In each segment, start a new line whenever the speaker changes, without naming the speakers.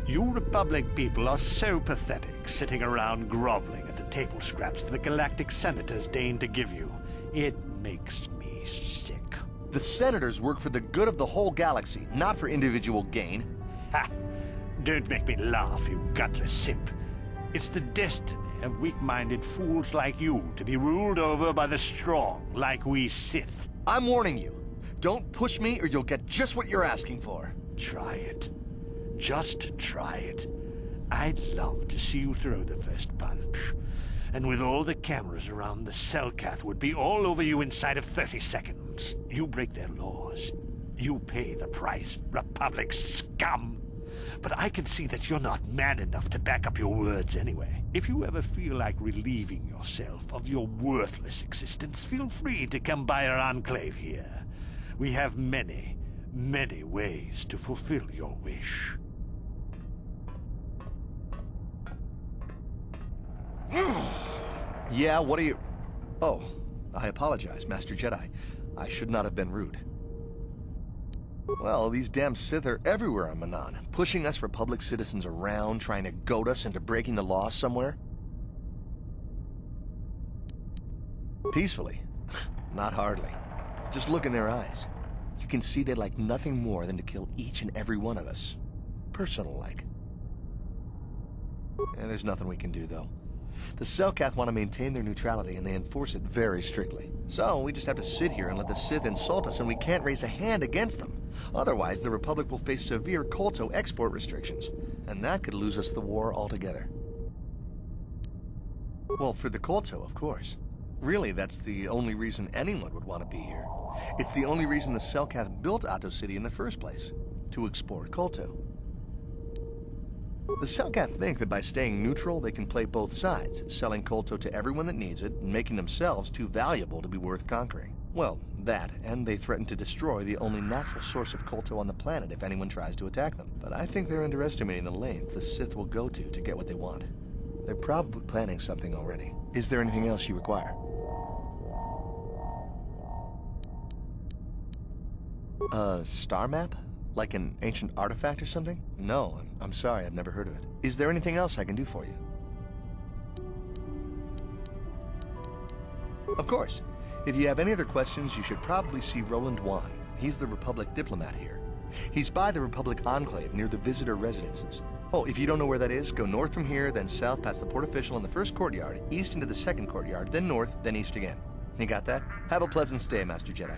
You Republic people are so pathetic, sitting around groveling at the table scraps the galactic senators deign to give you. It makes me sick.
The senators work for the good of the whole galaxy, not for individual gain.
Ha! Don't make me laugh, you gutless simp. It's the destiny of weak-minded fools like you to be ruled over by the strong, like we Sith.
I'm warning you. Don't push me or you'll get just what you're asking for.
Try it. Just try it. I'd love to see you throw the first punch. And with all the cameras around, the Selkath would be all over you inside of 30 seconds. You break their laws. You pay the price, Republic scum. But I can see that you're not man enough to back up your words anyway. If you ever feel like relieving yourself of your worthless existence, feel free to come by our enclave here. We have many, many ways to fulfill your wish.
Yeah, what are you... Oh, I apologize, Master Jedi. I should not have been rude. Well, these damn Sith are everywhere on Manan, pushing us Republic citizens around, trying to goad us into breaking the law somewhere. Peacefully? Not hardly. Just look in their eyes. You can see they'd like nothing more than to kill each and every one of us. Personal-like. And there's nothing we can do, though. The Selkath want to maintain their neutrality, and they enforce it very strictly. So, we just have to sit here and let the Sith insult us, and we can't raise a hand against them. Otherwise, the Republic will face severe Kolto export restrictions, and that could lose us the war altogether. Well, for the Kolto, of course. Really, that's the only reason anyone would want to be here. It's the only reason the Selkath built Ahto City in the first place, to export Kolto. The Selkath think that by staying neutral, they can play both sides, selling Kolto to everyone that needs it, and making themselves too valuable to be worth conquering. Well, that, and they threaten to destroy the only natural source of Kolto on the planet if anyone tries to attack them. But I think they're underestimating the length the Sith will go to get what they want. They're probably planning something already. Is there anything else you require? A star map? Like an ancient artifact or something? No, I'm sorry, I've never heard of it. Is there anything else I can do for you? Of course. If you have any other questions, you should probably see Roland Wan. He's the Republic diplomat here. He's by the Republic Enclave near the visitor residences. Oh, if you don't know where that is, go north from here, then south past the port official in the first courtyard, east into the second courtyard, then north, then east again. You got that? Have a pleasant stay, Master Jedi.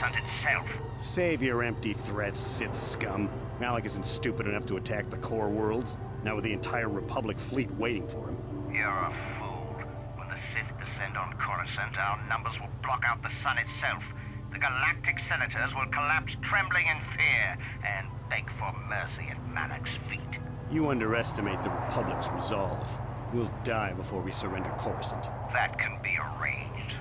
Coruscant itself.
Save your empty threats, Sith scum. Malak isn't stupid enough to attack the core worlds, not with the entire Republic fleet waiting for him.
You're a fool. When the Sith descend on Coruscant, our numbers will block out the sun itself. The galactic senators will collapse trembling in fear and beg for mercy at Malak's feet.
You underestimate the Republic's resolve. We'll die before we surrender Coruscant.
That can be arranged.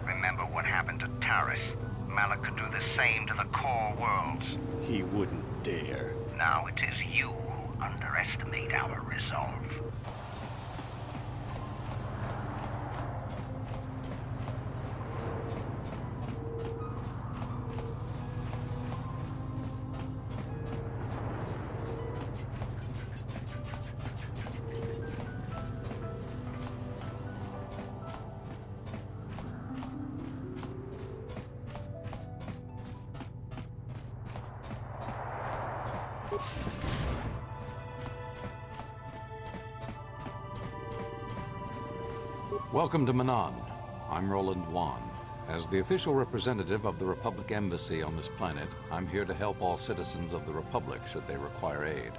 Remember what happened to Taris. Malak could do the same to the core worlds.
He wouldn't dare.
Now it is you who underestimate our resolve.
Welcome to Manan. I'm Roland Wan. As the official representative of the Republic Embassy on this planet, I'm here to help all citizens of the Republic should they require aid.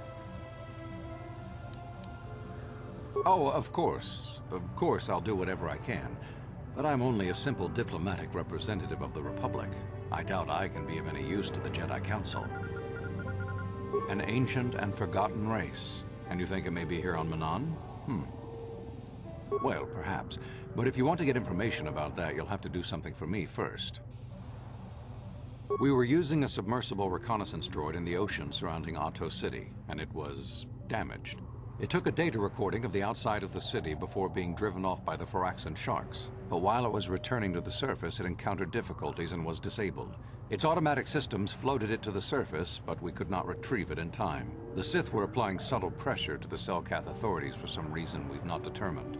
Oh, of course. Of course, I'll do whatever I can. But I'm only a simple diplomatic representative of the Republic. I doubt I can be of any use to the Jedi Council. An ancient and forgotten race. And you think it may be here on Manan? Well, perhaps. But if you want to get information about that, you'll have to do something for me first. We were using a submersible reconnaissance droid in the ocean surrounding Otto City, and it was damaged. It took a data recording of the outside of the city before being driven off by the Phoraxan sharks. But while it was returning to the surface, it encountered difficulties and was disabled. Its automatic systems floated it to the surface, but we could not retrieve it in time. The Sith were applying subtle pressure to the Selkath authorities for some reason we've not determined,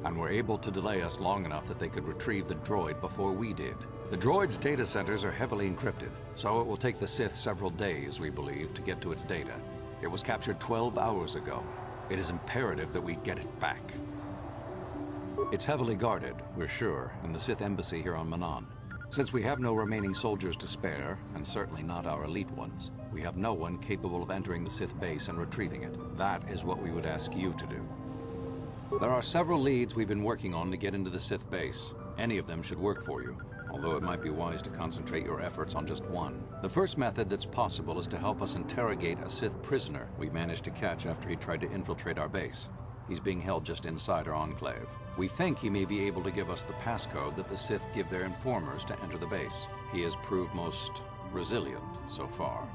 and were able to delay us long enough that they could retrieve the droid before we did. The droid's data centers are heavily encrypted, so it will take the Sith several days, we believe, to get to its data. It was captured 12 hours ago. It is imperative that we get it back. It's heavily guarded, we're sure, in the Sith Embassy here on Manan. Since we have no remaining soldiers to spare, and certainly not our elite ones, we have no one capable of entering the Sith base and retrieving it. That is what we would ask you to do. There are several leads we've been working on to get into the Sith base. Any of them should work for you, although it might be wise to concentrate your efforts on just one. The first method that's possible is to help us interrogate a Sith prisoner we managed to catch after he tried to infiltrate our base. He's being held just inside our enclave. We think he may be able to give us the passcode that the Sith give their informers to enter the base. He has proved most resilient so far.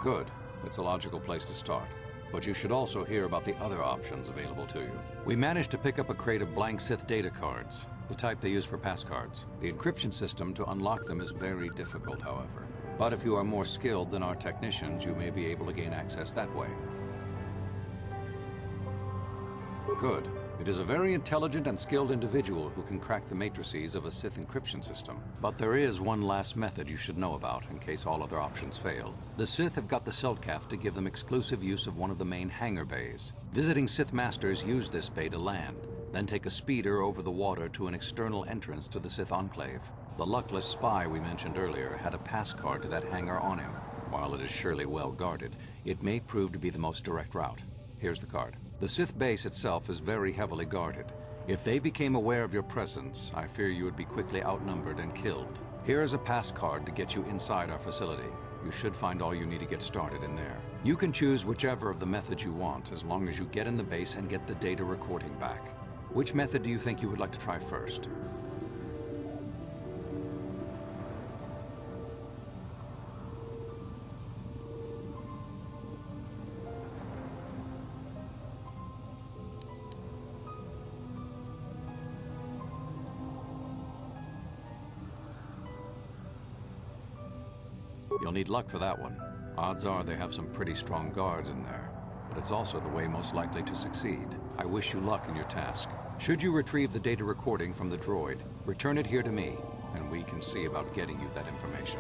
Good. It's a logical place to start. But you should also hear about the other options available to you. We managed to pick up a crate of blank Sith data cards, the type they use for passcards. The encryption system to unlock them is very difficult, however. But if you are more skilled than our technicians, you may be able to gain access that way. Good. It is a very intelligent and skilled individual who can crack the matrices of a Sith encryption system. But there is one last method you should know about in case all other options fail. The Sith have got the Selkath to give them exclusive use of one of the main hangar bays. Visiting Sith Masters use this bay to land, then take a speeder over the water to an external entrance to the Sith Enclave. The luckless spy we mentioned earlier had a pass card to that hangar on him. While it is surely well guarded, it may prove to be the most direct route. Here's the card. The Sith base itself is very heavily guarded. If they became aware of your presence, I fear you would be quickly outnumbered and killed. Here is a pass card to get you inside our facility. You should find all you need to get started in there. You can choose whichever of the methods you want, as long as you get in the base and get the data recording back. Which method do you think you would like to try first? You'll need luck for that one. Odds are they have some pretty strong guards in there, but it's also the way most likely to succeed. I wish you luck in your task. Should you retrieve the data recording from the droid, return it here to me, and we can see about getting you that information.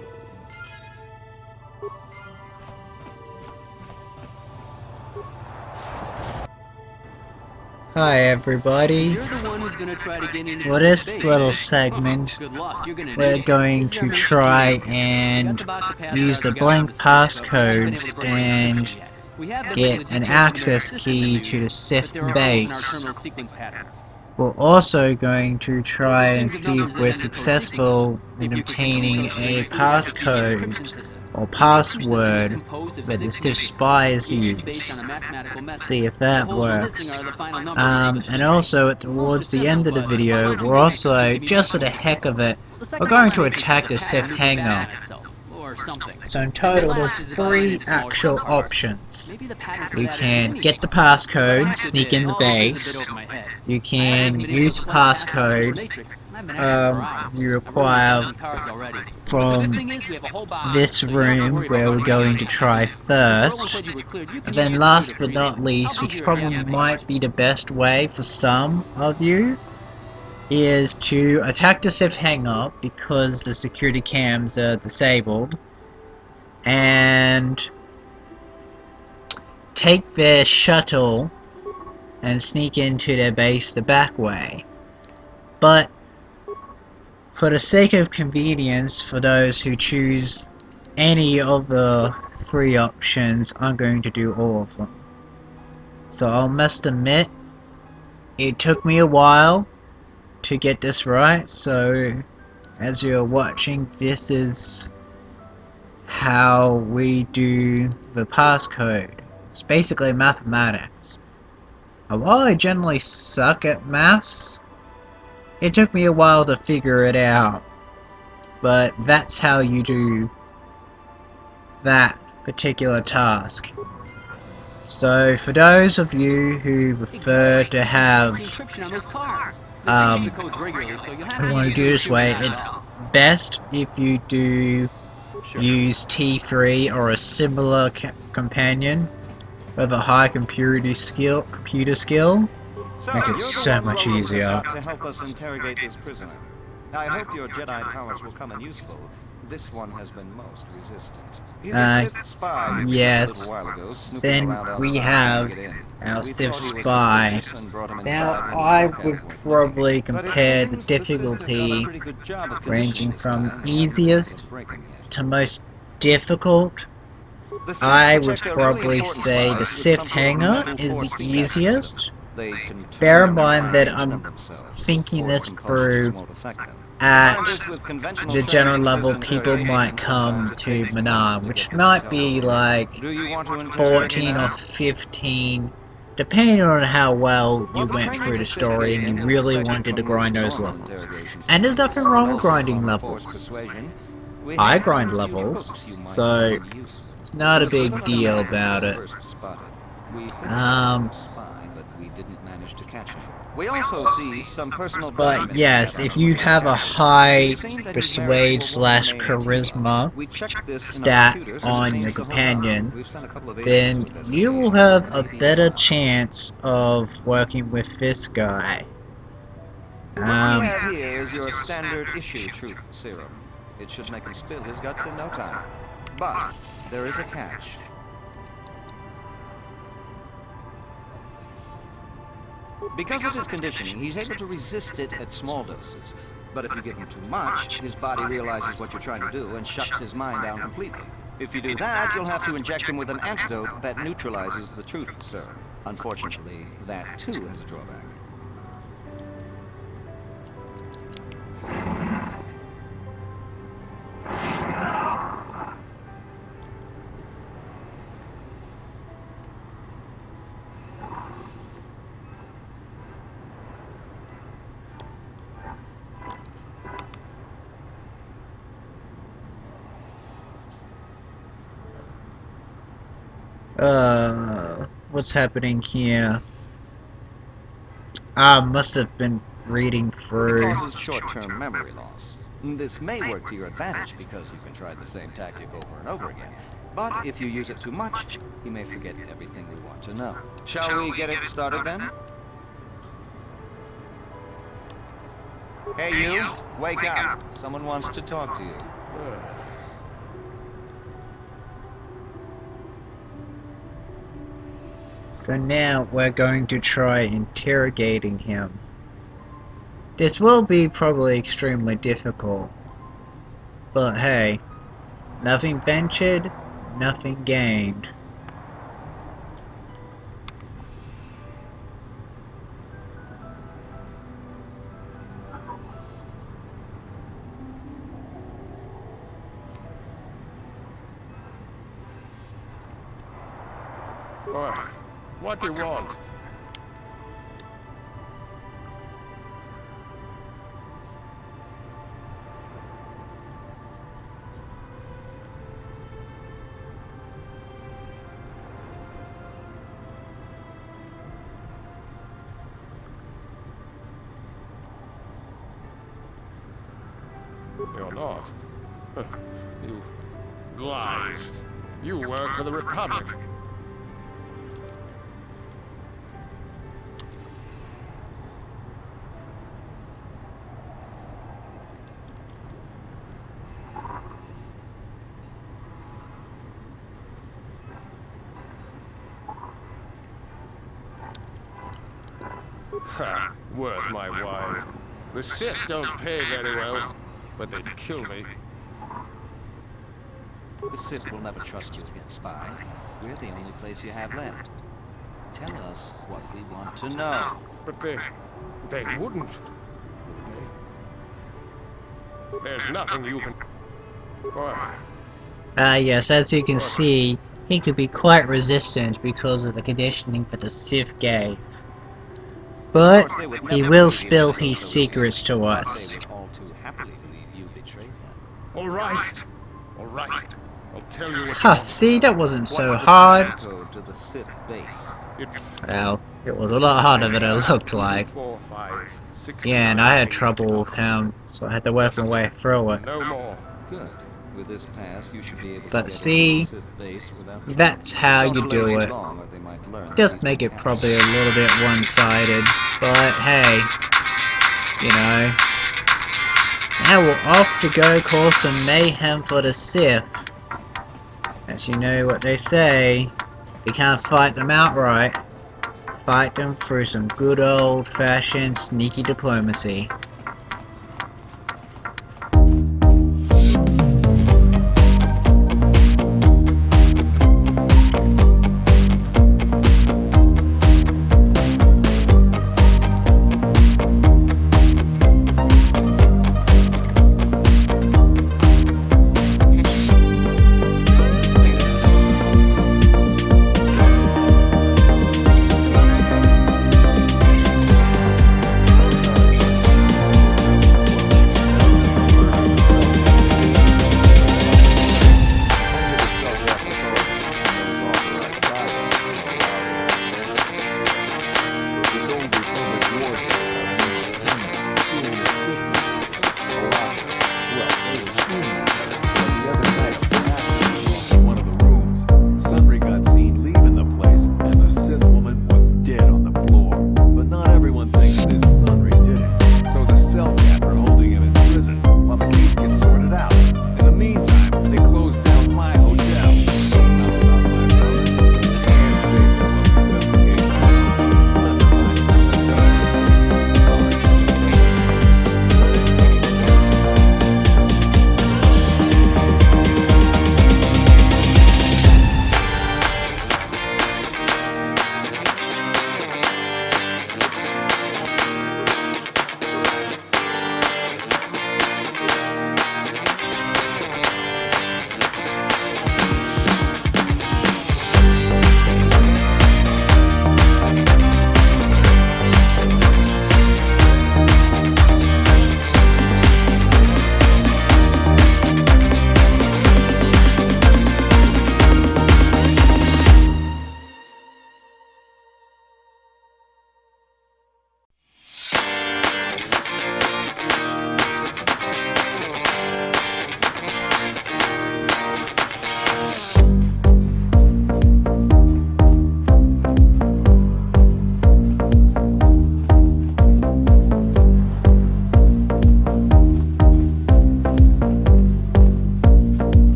Hi everybody.
You're the one who's gonna try to get into
For
the
this
base.
little segment,
Good luck. You're gonna
we're
need it.
going
These are
to
meant
try
be
and
got the box of passcodes
use the
we got
blank
from the Sith, but we haven't been able
passcodes
to break the encryption
and
yet. We have been able
get
to
an
decode some of
access
the
key
systems
to the
but
Sith
there are holes in our
base.
terminal sequence patterns.
We're also going to try
Those
and
strings of
see
numbers
if we're
and encode
successful
sequences.
in
If you could complete
obtaining
those
a
strings, we would activate the encryption
passcode
system.
or
The encryption system is
password
composed of
that the
6
Sith
digits,
spies
each is based
use.
on a mathematical method.
See if
The
that
holes we're missing
works.
are the final numbers of each
And also towards the end of the video, we're also, just for the heck of it, we're going to attack the Sith hangar. So in total, there's 3 actual options. You can get the passcode, sneak in the base. You can use the passcode you require from this room where we're going to try first. And then last but not least, which probably might be the best way for some of you, is to attack the Sith hangar because the security cams are disabled, and take their shuttle and sneak into their base the back way. But for the sake of convenience for those who choose any of the 3 options, I'm going to do all of them. So I must admit, it took me a while to get this right, so as you're watching, this is how we do the passcode. It's basically mathematics. And while I generally suck at maths, it took me a while to figure it out. But that's how you do that particular task. So for those of you who prefer to have who want to do this way, it's best if you do use T3 or a similar companion with a high computer skill. Make it so much easier.
To help us interrogate this prisoner. I hope your Jedi powers will come in useful. This one has been most resistant.
Yes. Then we have our Sith spy. Now, I would probably compare the difficulty ranging from easiest to most difficult. I would probably say the Sith hangar is the easiest. Bear in mind that I'm thinking this through. At the general level, people might come to Manan, which might be like 14 or 15, depending on how well you went through the story and you really wanted to grind those levels. And there's nothing wrong with grinding levels. I grind levels, so it's not a big deal about it.
We also see some personal
but yes, if you have a high persuade / charisma stat on your companion, then you will have a better chance of working with this guy.
What we have here is your standard issue truth serum. It should make him spill his guts in no time. But there is a catch. Because of his conditioning, he's able to resist it at small doses. But if you give him too much, his body realizes what you're trying to do and shuts his mind down completely. If you do that, you'll have to inject him with an antidote that neutralizes the truth serum. Unfortunately, that too has a drawback.
What's happening here? I must have been reading through.
It causes short-term memory loss. This may work to your advantage because you can try the same tactic over and over again. But if you use it too much, you may forget everything we want to know. Shall we get it started then? Hey you, wake up. Someone wants to talk to you.
So now we're going to try interrogating him. This will be probably extremely difficult. But hey, nothing ventured, nothing gained.
What do you want? You're not. You lies. You work for the Republic. Ha! Worth my while. The Sith don't pay very well, but they'd kill me.
The Sith will never trust you against spy. We're the only place you have left. Tell us what we want to know.
But they wouldn't, would they? There's nothing you can...
Yes, as you can see, he could be quite resistant because of the conditioning that the Sith gave. But he will spill his secrets to us.
They would all too happily believe you betrayed them.
All right. I'll tell you what.
Ha, see, that wasn't so hard.
Code to the Sith base.
It's
Well, it was a lot harder than it looked like.
4, 5, 6,
Yeah, and I had trouble with him, so I had to work my way through it.
no more.
Good. With this pass, you should be able to
But
get
see,
into the Sith base without trouble.
that's how you
Don't
do
delay
it.
too long, or they might learn
Just
these
make it
passes.
probably a little bit one-sided, but hey, you know. Now we're off to go cause some mayhem for the Sith. As you know what they say, we can't fight them outright. Fight them through some good old-fashioned sneaky diplomacy.